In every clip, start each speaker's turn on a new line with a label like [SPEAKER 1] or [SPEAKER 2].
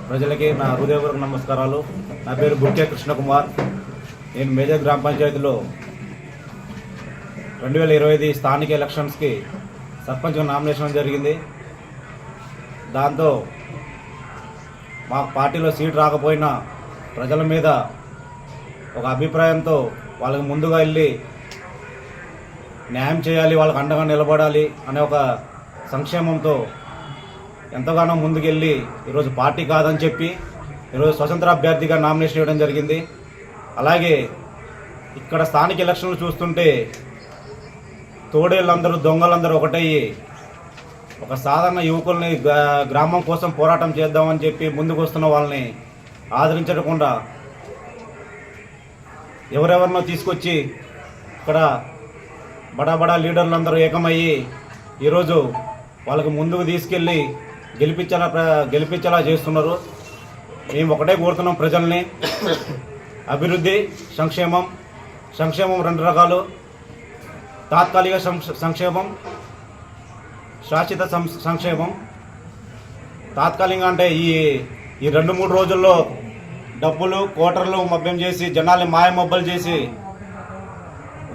[SPEAKER 1] ప్రజలకి నా హృదయపూర్వక నమస్కారాలు. నా పేరు గుక్కే కృష్ణకుమార్. నేను మేజర్ గ్రామ పంచాయతీలో 2025 స్థానిక ఎలక్షన్స్కి సర్పంచ్గా నామినేషన్ జరిగింది. దాంతో మా పార్టీలో సీట్ రాకపోయినా ప్రజల మీద ఒక అభిప్రాయంతో వాళ్ళకి ముందుగా వెళ్ళి న్యాయం చేయాలి, వాళ్ళకి అండగా నిలబడాలి అనే ఒక సంక్షేమంతో ఎంతగానో ముందుకెళ్ళి ఈరోజు పార్టీ కాదని చెప్పి ఈరోజు స్వతంత్ర అభ్యర్థిగా నామినేషన్ ఇవ్వడం జరిగింది. అలాగే ఇక్కడ స్థానిక ఎలక్షన్లు చూస్తుంటే తోడేళ్ళందరూ దొంగలందరూ ఒకటయ్యి ఒక సాధారణ యువకుల్ని గ్రామం కోసం పోరాటం చేద్దామని చెప్పి ముందుకు వస్తున్న వాళ్ళని ఆదరించకుండా ఎవరెవరినో తీసుకొచ్చి ఇక్కడ బడా లీడర్లందరూ ఏకమయ్యి ఈరోజు వాళ్ళకి ముందుకు తీసుకెళ్ళి గెలిపించేలా చేస్తున్నారు. మేము ఒకటే కోరుతున్నాం ప్రజల్ని, అభివృద్ధి, సంక్షేమం 2 రకాలు. తాత్కాలిక సంక్షేమం, శాశ్వత సంక్షేమం. తాత్కాలికంగా అంటే ఈ 2-3 రోజుల్లో డబ్బులు కోటర్లు మభ్యం చేసి జనాల్ని మాయమబ్బలు చేసి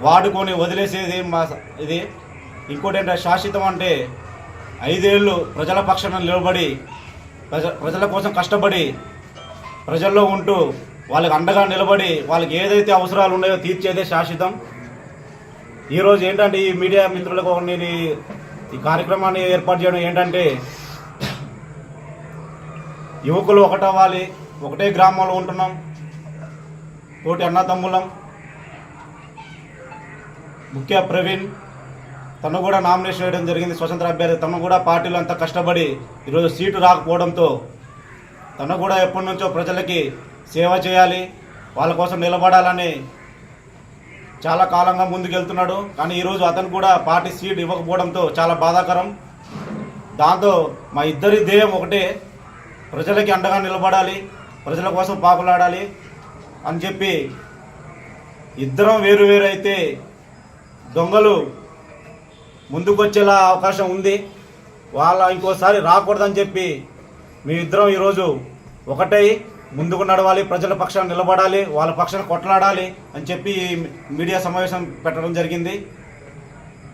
[SPEAKER 1] వాడుకొని వదిలేసేది ఇది. ఇంకోటి ఏంటంటే శాశ్వతం అంటే 5 ఏళ్ళు ప్రజల పక్షాన నిలబడి ప్రజల కోసం కష్టపడి ప్రజల్లో ఉంటూ వాళ్ళకి అండగా నిలబడి వాళ్ళకి ఏదైతే అవసరాలు ఉన్నాయో తీర్చేదే శాశ్వతం. ఈరోజు ఏంటంటే ఈ మీడియా మిత్రులకు నేను ఈ కార్యక్రమాన్ని ఏర్పాటు చేయడం ఏంటంటే యువకులు ఒకటవ్వాలి, ఒకటే గ్రామంలో ఉంటున్నాం, తోటి అన్నతమ్ములం. ముఖ్య ప్రవీణ్ తను కూడా నామినేషన్ వేయడం జరిగింది, స్వతంత్ర అభ్యర్థి. తను కూడా పార్టీలో అంతా కష్టపడి ఈరోజు సీటు రాకపోవడంతో తను కూడా ఎప్పటి నుంచో ప్రజలకి సేవ చేయాలి, వాళ్ళ కోసం నిలబడాలని చాలా కాలంగా ముందుకెళ్తున్నాడు. కానీ ఈరోజు అతను కూడా పార్టీ సీట్ ఇవ్వకపోవడంతో చాలా బాధాకరం. దాంతో మా ఇద్దరి ధ్యేయం ఒకటే, ప్రజలకి అండగా నిలబడాలి, ప్రజల కోసం పాకులాడాలి అని చెప్పి ఇద్దరం వేరు అయితే దొంగలు ముందుకొచ్చేలా అవకాశం ఉంది. వాళ్ళ ఇంకోసారి రాకూడదని చెప్పి మేమిద్దరం ఈరోజు ఒకటై ముందుకు నడవాలి, ప్రజల పక్షాన నిలబడాలి, వాళ్ళ పక్షాన కొట్లాడాలి అని చెప్పి మీడియా సమావేశం పెట్టడం జరిగింది.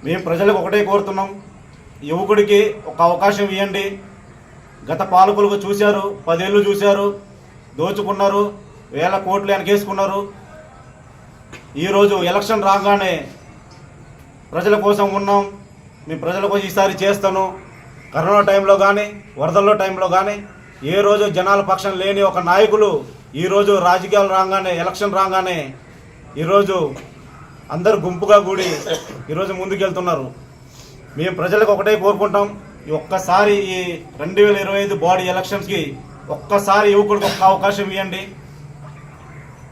[SPEAKER 1] మేము ప్రజలకు ఒకటే కోరుతున్నాం, యువకుడికి ఒక అవకాశం ఇవ్వండి. గత పాలకులకు చూశారు, 10 ఏళ్ళు చూశారు, దోచుకున్నారు, 1000 కోట్లు వెనకేసుకున్నారు. ఈరోజు ఎలక్షన్ రాగానే ప్రజల కోసం ఉన్నాం, మేము ప్రజల కోసం ఈసారి చేస్తాను. కరోనా టైంలో కానీ వరదల్లో టైంలో కానీ ఏ రోజు జనాల పక్షం లేని ఒక నాయకులు ఈరోజు రాజకీయాలు రాగానే ఎలక్షన్ రాగానే ఈరోజు అందరు గుంపుగా కూడి ఈరోజు ముందుకెళ్తున్నారు. మేము ప్రజలకు ఒకటే కోరుకుంటాం, ఒక్కసారి ఈ 2025 బాడీ ఎలక్షన్స్కి ఒక్కసారి యువకుడికి ఒక్క అవకాశం ఇవ్వండి.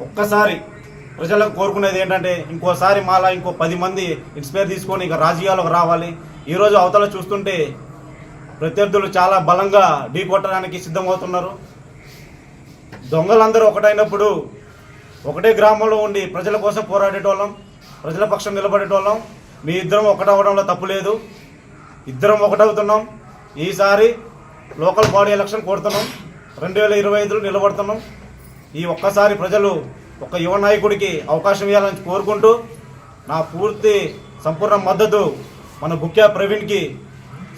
[SPEAKER 1] ఒక్కసారి ప్రజలకు కోరుకునేది ఏంటంటే ఇంకోసారి మాలా ఇంకో 10 మంది ఇన్స్పైర్ తీసుకొని ఇక రాజకీయాలకు రావాలి. ఈరోజు అవతల చూస్తుంటే ప్రత్యర్థులు చాలా బలంగా ఢీకొట్టడానికి సిద్ధమవుతున్నారు. దొంగలందరూ ఒకటైనప్పుడు ఒకటే గ్రామంలో ఉండి ప్రజల కోసం పోరాడేటోళ్ళం, ప్రజల పక్షం నిలబడేటోళ్ళం. మీ ఇద్దరం ఒకటవడంలో తప్పు లేదు, ఇద్దరం ఒకటవుతున్నాం. ఈసారి లోకల్ బాడీ ఎలక్షన్ కోరుతున్నాం, 2025లో నిలబడుతున్నాం. ఈ ఒక్కసారి ప్రజలు ఒక యువ నాయకుడికి అవకాశం ఇవ్వాలని కోరుకుంటూ నా పూర్తి సంపూర్ణ మద్దతు మన గుక్యా ప్రవీణ్కి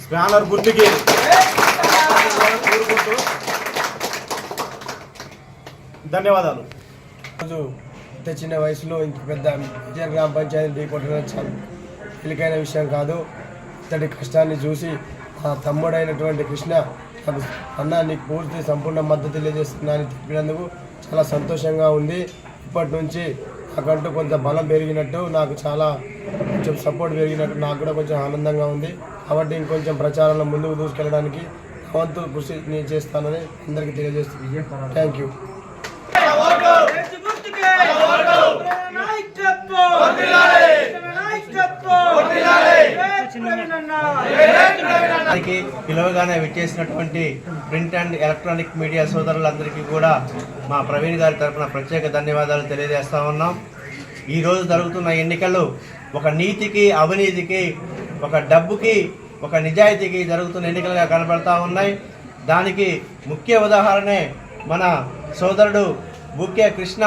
[SPEAKER 1] స్పానర్ గుర్తుకి కోరుకుంటూ ధన్యవాదాలు.
[SPEAKER 2] రోజు ఇంత చిన్న వయసులో ఇంత పెద్ద మేజర్ గ్రామ పంచాయతీ ఢీకొట్టడం చాలా తేలికైన విషయం కాదు. ఇతడి కష్టాన్ని చూసి మా తమ్ముడైనటువంటి కృష్ణ అన్న నీకు పూర్తి సంపూర్ణ మద్దతు తెలియజేస్తున్నా అని చెప్పినందుకు చాలా సంతోషంగా ఉంది. ఇప్పటి నుంచి నాకంటూ కొంత బలం పెరిగినట్టు, నాకు చాలా కొంచెం సపోర్ట్ పెరిగినట్టు నాకు కూడా కొంచెం ఆనందంగా ఉంది. కాబట్టి ఇంకొంచెం ప్రచారంలో ముందుకు దూసుకెళ్ళడానికి నా వంతు కృషి నేను చేస్తానని అందరికీ తెలియజేస్తున్నాను. Thank you.
[SPEAKER 3] పిలవగానే విచ్చేసినటువంటి ప్రింట్ అండ్ ఎలక్ట్రానిక్ మీడియా సోదరులందరికీ కూడా మా ప్రవీణ్ గారి తరఫున ప్రత్యేక ధన్యవాదాలు తెలియజేస్తా ఉన్నాం. ఈరోజు జరుగుతున్న ఎన్నికలు ఒక నీతికి, అవినీతికి, ఒక డబ్బుకి, ఒక నిజాయితీకి జరుగుతున్న ఎన్నికలుగా కనబడతా ఉన్నాయి. దానికి ముఖ్య ఉదాహరణే మన సోదరుడు బుకే కృష్ణ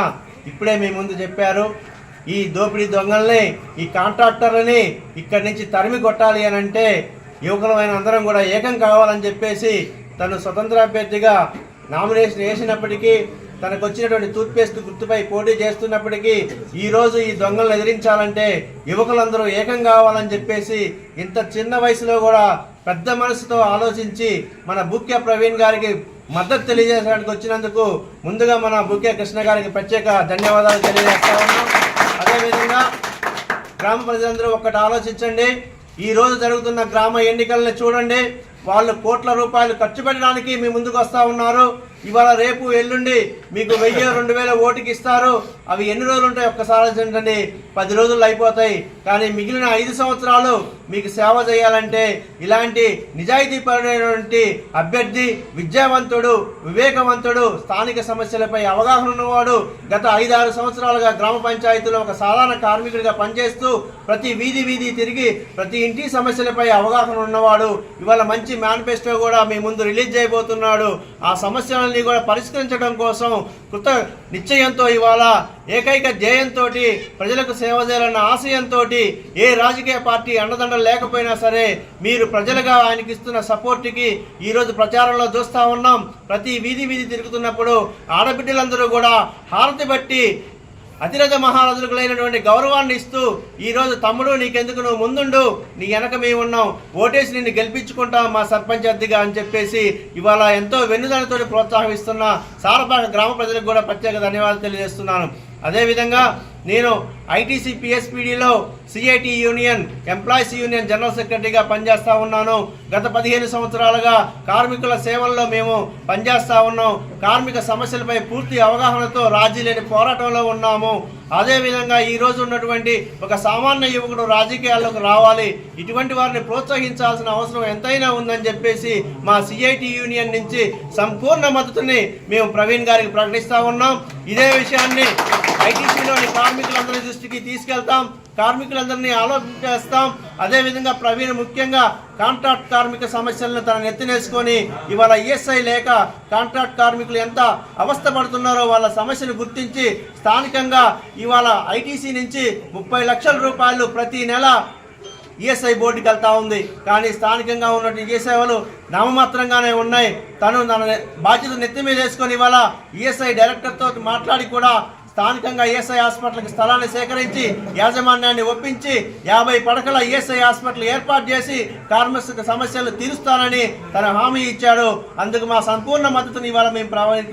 [SPEAKER 3] ఇప్పుడే మీ ముందు చెప్పారు. ఈ దోపిడీ దొంగల్ని, ఈ కాంట్రాక్టర్లని ఇక్కడి నుంచి తరిమి కొట్టాలి అని అంటే యువకులమైన అందరం కూడా ఏకం కావాలని చెప్పేసి తను స్వతంత్ర అభ్యర్థిగా నామినేషన్ వేసినప్పటికీ, తనకు వచ్చినటువంటి టూత్పేస్ట్ గుర్తుపై పోటీ చేస్తున్నప్పటికీ ఈరోజు ఈ దొంగలను ఎదిరించాలంటే యువకులందరూ ఏకం కావాలని చెప్పేసి ఇంత చిన్న వయసులో కూడా పెద్ద మనసుతో ఆలోచించి మన బుక్కే ప్రవీణ్ గారికి మద్దతు తెలియజేయడానికి వచ్చినందుకు ముందుగా మన బుక్కే కృష్ణ గారికి ప్రత్యేక ధన్యవాదాలు తెలియజేస్తా ఉన్నాం. అదేవిధంగా గ్రామ ప్రజలందరూ ఒక్కటి ఆలోచించండి. ఈ రోజు జరుగుతున్న గ్రామ ఎన్నికలను చూడండి. వాళ్ళు కోట్ల రూపాయలు ఖర్చు పెట్టడానికి మీ ముందుకు వస్తూ ఉన్నారు. ఇవాళ రేపు ఎల్లుండి మీకు 1000-2000 ఓటుకి ఇస్తారు. అవి ఎన్ని రోజులు ఉంటాయి ఒక్కసారి ఆలోచించండి. 10 రోజుల్లో అయిపోతాయి. కానీ మిగిలిన 5 సంవత్సరాలు మీకు సేవ చేయాలంటే ఇలాంటి నిజాయితీపరుడైనటువంటి అభ్యర్థి, విద్యావంతుడు, వివేకవంతుడు, స్థానిక సమస్యలపై అవగాహన ఉన్నవాడు, గత 5-6 సంవత్సరాలుగా గ్రామ పంచాయతీలో ఒక సాధారణ కార్మికుడిగా పనిచేస్తూ ప్రతి వీధి తిరిగి ప్రతి ఇంటి సమస్యలపై అవగాహన ఉన్నవాడు ఇవాళ మంచి మేనిఫెస్టో కూడా మీ ముందు రిలీజ్ చేయబోతున్నాడు. ఆ సమస్యలని కూడా పరిష్కరించడం కోసం కృత నిశ్చయంతో ఇవాళ ఏకైక ధ్యేయంతో ప్రజలకు సేవ చేయాలన్న ఆశయంతో ఏ రాజకీయ పార్టీ అండదండలు లేకపోయినా సరే మీరు ప్రజలుగా ఆయనకి ఇస్తున్న సపోర్ట్కి ఈరోజు ప్రచారంలో చూస్తూ ఉన్నాం. ప్రతి వీధి తిరుగుతున్నప్పుడు ఆడబిడ్డలందరూ కూడా హారతి బట్టి అతిరథ మహారాజులైనటువంటి గౌరవాన్ని ఇస్తూ ఈరోజు తమ్ముడు నీకెందుకు, నువ్వు ముందుండు, నీ వెనక మేము ఉన్నాం, ఓటేసి నిన్ను గెలిపించుకుంటాం మా సర్పంచ్ అద్దెగా అని చెప్పేసి ఇవాళ ఎంతో వెన్నుదలతో ప్రోత్సాహిస్తున్న సారపాక గ్రామ ప్రజలకు కూడా ప్రత్యేక ధన్యవాదాలు తెలియజేస్తున్నాను. అదేవిధంగా నేను ఐటీసీ పిఎస్పీడీలో CIT union, employees union general సెక్రటరీగా పనిచేస్తూ ఉన్నాను. గత 15 సంవత్సరాలుగా కార్మికుల సేవల్లో మేము పనిచేస్తూ ఉన్నాం. కార్మిక సమస్యలపై పూర్తి అవగాహనతో రాజీ లేని పోరాటంలో ఉన్నాము. అదేవిధంగా ఈరోజు ఉన్నటువంటి ఒక సామాన్య యువకుడు రాజకీయాల్లోకి రావాలి, ఇటువంటి వారిని ప్రోత్సహించాల్సిన అవసరం ఎంతైనా ఉందని చెప్పేసి మా సిఐటి యూనియన్ నుంచి సంపూర్ణ మద్దతుని మేము ప్రవీణ్ గారికి ప్రకటిస్తూ ఉన్నాం. ఇదే విషయాన్ని ఐటీసీలోని కార్మికులందరి దృష్టికి తీసుకెళ్తాం, కార్మికులందరినీ ఆలోచించేస్తాం. అదేవిధంగా ప్రవీణ్ ముఖ్యంగా కాంట్రాక్ట్ కార్మిక సమస్యలను తన నెత్తినేసుకొని ఇవాళ ఈఎస్ఐ లేక కాంట్రాక్ట్ కార్మికులు ఎంత అవస్థపడుతున్నారో వాళ్ళ సమస్యను గుర్తించి స్థానికంగా ఇవాళ ఐటీసీ నుంచి 30 లక్షల రూపాయలు ప్రతి నెల ఈఎస్ఐ బోర్డుకి వెళ్తా ఉంది. కానీ స్థానికంగా ఉన్నటువంటి ఈ సేవలు నామమాత్రంగానే ఉన్నాయి. తను తన బాధ్యత నెత్తి మీద వేసుకొని ఇవాళ ఈఎస్ఐ డైరెక్టర్తో మాట్లాడి కూడా స్థానికంగా ఈఎస్ఐ హాస్పిటల్కి స్థలాన్ని సేకరించి యాజమాన్యాన్ని ఒప్పించి 50 పడకల ఈఎస్ఐ హాస్పిటల్ ఏర్పాటు చేసి కార్మిక సమస్యలు తీరుస్తానని తన హామీ ఇచ్చాడు. అందుకు మా సంపూర్ణ మద్దతుని ఇవాళ మేము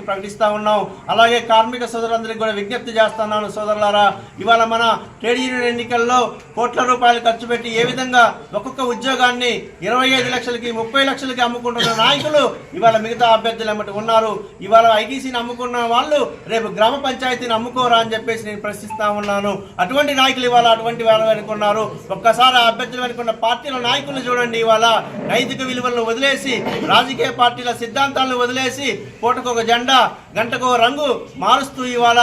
[SPEAKER 3] ప్రకటిస్తూ ఉన్నాం. అలాగే కార్మిక సోదరులందరికీ కూడా విజ్ఞప్తి చేస్తున్నాను, సోదరులారా, ఇవాళ మన ట్రేడ్ యూనియన్ ఎన్నికల్లో కోట్ల రూపాయలు ఖర్చు పెట్టి ఏ విధంగా ఒక్కొక్క ఉద్యోగాన్ని 25 లక్షలకి 30 లక్షలకి అమ్ముకుంటున్న నాయకులు ఇవాళ మిగతా అభ్యర్థులు ఏమిటి ఉన్నారు. ఇవాళ ఐటీసీని అమ్ముకున్న వాళ్ళు రేపు గ్రామ పంచాయతీని అమ్ముకోరా అని చెప్పేసి నేను ప్రశ్నిస్తా ఉన్నాను. అటువంటి నాయకులు ఇవాళ అటువంటి వాళ్ళు వెనుకున్నారు. ఒక్కసారి ఆ అభ్యర్థులు వెనుకున్న పార్టీల నాయకులు చూడండి. ఇవాళ నైతిక విలువలను వదిలేసి, రాజకీయ పార్టీల సిద్ధాంతాలను వదిలేసి, పూటకు ఒక జెండా గంటకు రంగు మారుస్తూ ఇవాళ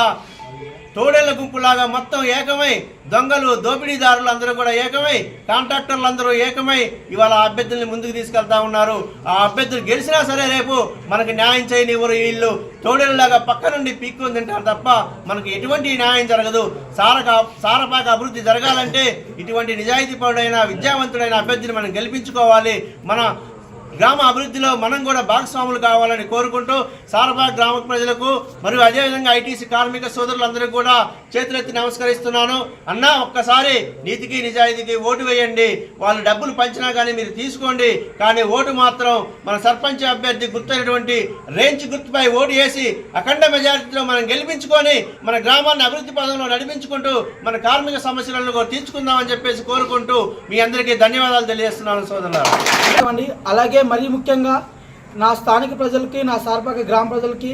[SPEAKER 3] తోడేళ్ల గుంపులాగా మొత్తం ఏకమై, దొంగలు దోపిడీదారులు అందరూ కూడా ఏకమై, కాంట్రాక్టర్లు అందరూ ఏకమై ఇవాళ అభ్యర్థుల్ని ముందుకు తీసుకెళ్తా ఉన్నారు. ఆ అభ్యర్థులు గెలిచినా సరే రేపు మనకి న్యాయం చేయనివ్వరు. వీళ్ళు తోడేళ్లలాగా పక్క నుండి పీక్కొని తింటారు తప్ప మనకు ఎటువంటి న్యాయం జరగదు. సారపాక అభివృద్ధి జరగాలంటే ఇటువంటి నిజాయితీపరుడైన విద్యావంతుడైన అభ్యర్థిని మనం గెలిపించుకోవాలి. మన గ్రామ అభివృద్ధిలో మనం కూడా భాగస్వాములు కావాలని కోరుకుంటూ సారపాక గ్రామ ప్రజలకు మరియు అదేవిధంగా ఐటీసీ కార్మిక సోదరులందరికీ కూడా చేతులెత్తి నమస్కరిస్తున్నాను. అన్నా, ఒక్కసారి నీతికి నిజాయితీకి ఓటు వేయండి. వాళ్ళు డబ్బులు పంచినా కానీ మీరు తీసుకోండి, కానీ ఓటు మాత్రం మన సర్పంచ్ అభ్యర్థి గుర్తైనటువంటి రేంజ్ గుర్తుపై ఓటు వేసి అఖండ మెజారిటీలో మనం గెలిపించుకొని మన గ్రామాన్ని అభివృద్ధి పదంలో నడిపించుకుంటూ మన కార్మిక సమస్యలను కూడా తీర్చుకుందామని చెప్పేసి కోరుకుంటూ మీ అందరికీ ధన్యవాదాలు తెలియజేస్తున్నాను సోదరులారా.
[SPEAKER 4] అలాగే మరీ ముఖ్యంగా నా స్థానిక ప్రజలకి, నా సారపాక గ్రామ ప్రజలకి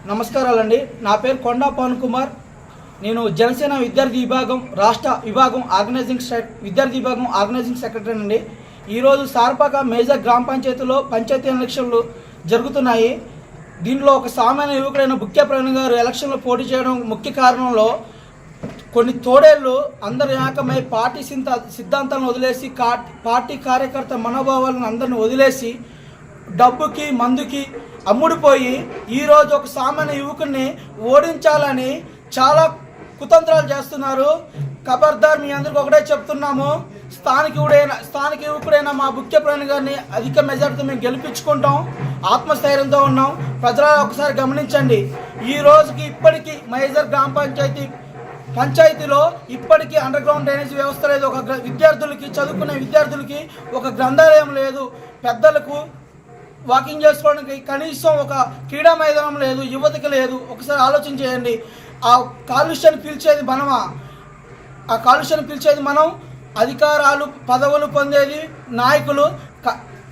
[SPEAKER 4] నమస్కారాలండి. నా పేరు కొండా పవన్ కుమార్. నేను జనసేన విద్యార్థి విభాగం రాష్ట్ర విభాగం విద్యార్థి విభాగం ఆర్గనైజింగ్ సెక్రటరీ అండి. ఈరోజు సారపాక మేజర్ గ్రామ పంచాయతీలో పంచాయతీ ఎలక్షన్లు జరుగుతున్నాయి. దీనిలో ఒక సామాన్య యువకుడైన బుక్కే ప్రవీణ్ గారు ఎలక్షన్లో పోటీ చేయడం ముఖ్య కారణంలో కొన్ని తోడేళ్ళు అందరు ఏకమై పార్టీ సిద్ధాంతాలను వదిలేసి, పార్టీ కార్యకర్త మనోభావాలను అందరిని వదిలేసి డబ్బుకి మందుకి అమ్ముడుపోయి ఈరోజు ఒక సామాన్య యువకుడిని ఓడించాలని చాలా కుతంత్రాలు చేస్తున్నారు. ఖబర్దార్, మీ అందరికి ఒకటే చెప్తున్నాము, స్థానిక యువకుడైన మా బుక్కే ప్రవీణ్ గారిని అధిక మెజార్టీతో మేము గెలిపించుకుంటాం. ఆత్మస్థైర్యంతో ఉన్నాం. ప్రజలు ఒకసారి గమనించండి, ఈ రోజుకి ఇప్పటికీ మైజర్ గ్రామ పంచాయతీలో ఇప్పటికీ అండర్ గ్రౌండ్ డ్రైనేజ్ వ్యవస్థ లేదు. ఒక విద్యార్థులకి, చదువుకునే విద్యార్థులకి ఒక గ్రంథాలయం లేదు. పెద్దలకు వాకింగ్ చేసుకోవడానికి కనీసం ఒక క్రీడా మైదానం లేదు. యువతకి లేదు. ఒకసారి ఆలోచన చేయండి. ఆ కాలుష్యాన్ని పీల్చేది మనమా? ఆ కాలుష్యాన్ని పీల్చేది మనం. అధికారాలు, పదవులు పొందేది నాయకులు.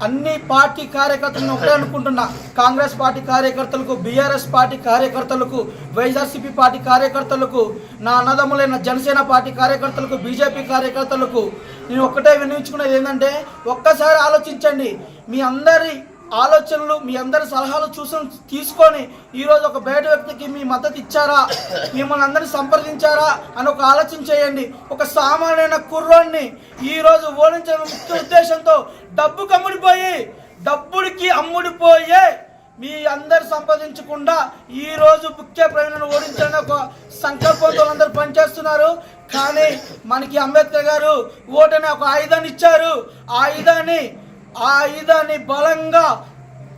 [SPEAKER 4] అన్ని పార్టీ కార్యకర్తలను ఒకటే అనుకుంటున్నా, కాంగ్రెస్ పార్టీ కార్యకర్తలకు, బీఆర్ఎస్ పార్టీ కార్యకర్తలకు, వైఎస్ఆర్సీపీ పార్టీ కార్యకర్తలకు, నా అన్నదమ్ములైన జనసేన పార్టీ కార్యకర్తలకు, బీజేపీ కార్యకర్తలకు నేను ఒక్కటే వినియోగించుకునేది ఏంటంటే, ఒక్కసారి ఆలోచించండి. మీ అందరి ఆలోచనలు, మీ అందరి సలహాలు తీసుకొని ఈరోజు ఒక బయట వ్యక్తికి మీ మద్దతు ఇచ్చారా, మిమ్మల్ని అందరినీ సంప్రదించారా అని ఒక ఆలోచన చేయండి. ఒక సామాన్యమైన కుర్రోడిని ఈరోజు ఓడించడం ముఖ్య ఉద్దేశంతో డబ్బుడికి అమ్ముడిపోయే మీ అందరు సంపాదించకుండా ఈరోజు బుక్కే ప్రవీణ్ను ఓడించాలని ఒక సంకల్పంతో అందరూ పనిచేస్తున్నారు. కానీ మనకి అంబేద్కర్ గారు ఓటనే ఒక ఆయుధాన్ని ఇచ్చారు. ఆ ఆయుధాన్ని బలంగా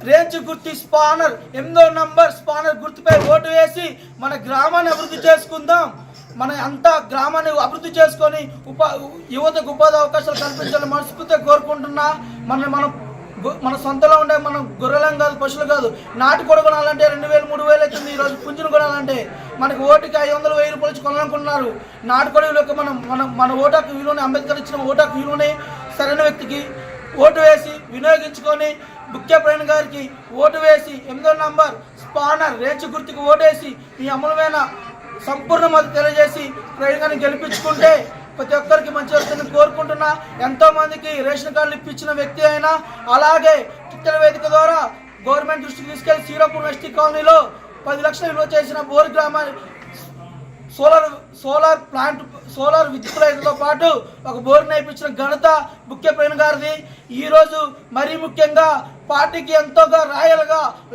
[SPEAKER 4] రేంజ్ గుర్తి స్పానర్ 8వ నంబర్ స్పానర్ గుర్తుపై ఓటు వేసి మన గ్రామాన్ని అభివృద్ధి చేసుకుందాం. మన అంతా గ్రామాన్ని అభివృద్ధి చేసుకొని యువతకు ఉపాధి అవకాశాలు కల్పించాలని మనస్ఫూర్తిగా కోరుకుంటున్నా. మన సొంతలో ఉండే మనం గొర్రెలం కాదు, పశువులు కాదు. నాటు కూడా కొనాలంటే 2000, 3000 అవుతుంది. ఈరోజు పుంజును కొనాలంటే మనకి ఓటుకి 500, 1000 రూపాయలు కొనాలనుకుంటున్నారు. నాటుకోడి మన ఓటాకు విలువని, అంబేద్కర్ ఇచ్చిన ఓటాకు విలువని సరైన వ్యక్తికి ఓటు వేసి వినియోగించుకొని బుక్కే ప్రవీణ్ గారికి ఓటు వేసి 8వ నంబర్ స్పానర్ రేంజ్ గుర్తుకు ఓటేసి మీ అమూల్యమైన సంపూర్ణ మద్దతు తెలియజేసి ప్రవీణ్ గారిని గెలిపించుకుంటే ప్రతి ఒక్కరికి మంచి వస్తుందని కోరుకుంటున్నా. ఎంతో మందికి రేషన్ కార్డులు ఇప్పించిన వ్యక్తి అయినా, అలాగే కిత్తెల వేదిక ద్వారా గవర్నమెంట్ దృష్టికి తీసుకెళ్లి శ్రీరాపూర్ ఎస్టీ కాలనీలో 10 లక్షలు విలువ చేసిన బోర్ గ్రామాన్ని సోలార్ విద్యుత్ రైతులతో పాటు ఒక బోర్ నేర్పించిన ఘనత బుక్కే ప్రవీణ్ గారిది. ఈరోజు మరీ ముఖ్యంగా పార్టీకి ఎంతోగా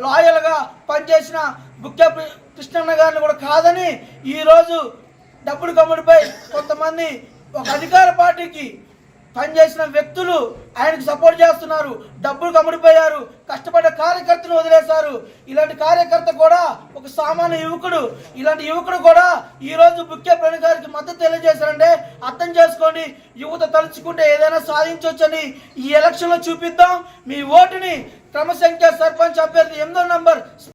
[SPEAKER 4] లాయల్గా పనిచేసిన బుక్కే కృష్ణన్న గారిని కూడా కాదని ఈరోజు డబ్బులు కమ్ముడిపై కొంతమంది ఒక అధికార పార్టీకి పనిచేసిన వ్యక్తులు ఆయనకు సపోర్ట్ చేస్తున్నారు. డబ్బులు కమ్ముడిపోయారు. కష్టపడ్డ కార్యకర్తను వదిలేశారు. ఇలాంటి కార్యకర్త కూడా ఒక సామాన్య యువకుడు. ఇలాంటి యువకుడు కూడా ఈరోజు బుక్కే ప్రవీణ్ గారికి మద్దతు తెలియజేశారంటే అర్థం చేసుకోండి. యువత తలుచుకుంటే ఏదైనా సాధించవచ్చని ఈ ఎలక్షన్లో చూపిద్దాం. మీ ఓటుని క్రమసంఖ్య సర్పంచ్ అభ్యర్థి 8వ నంబర్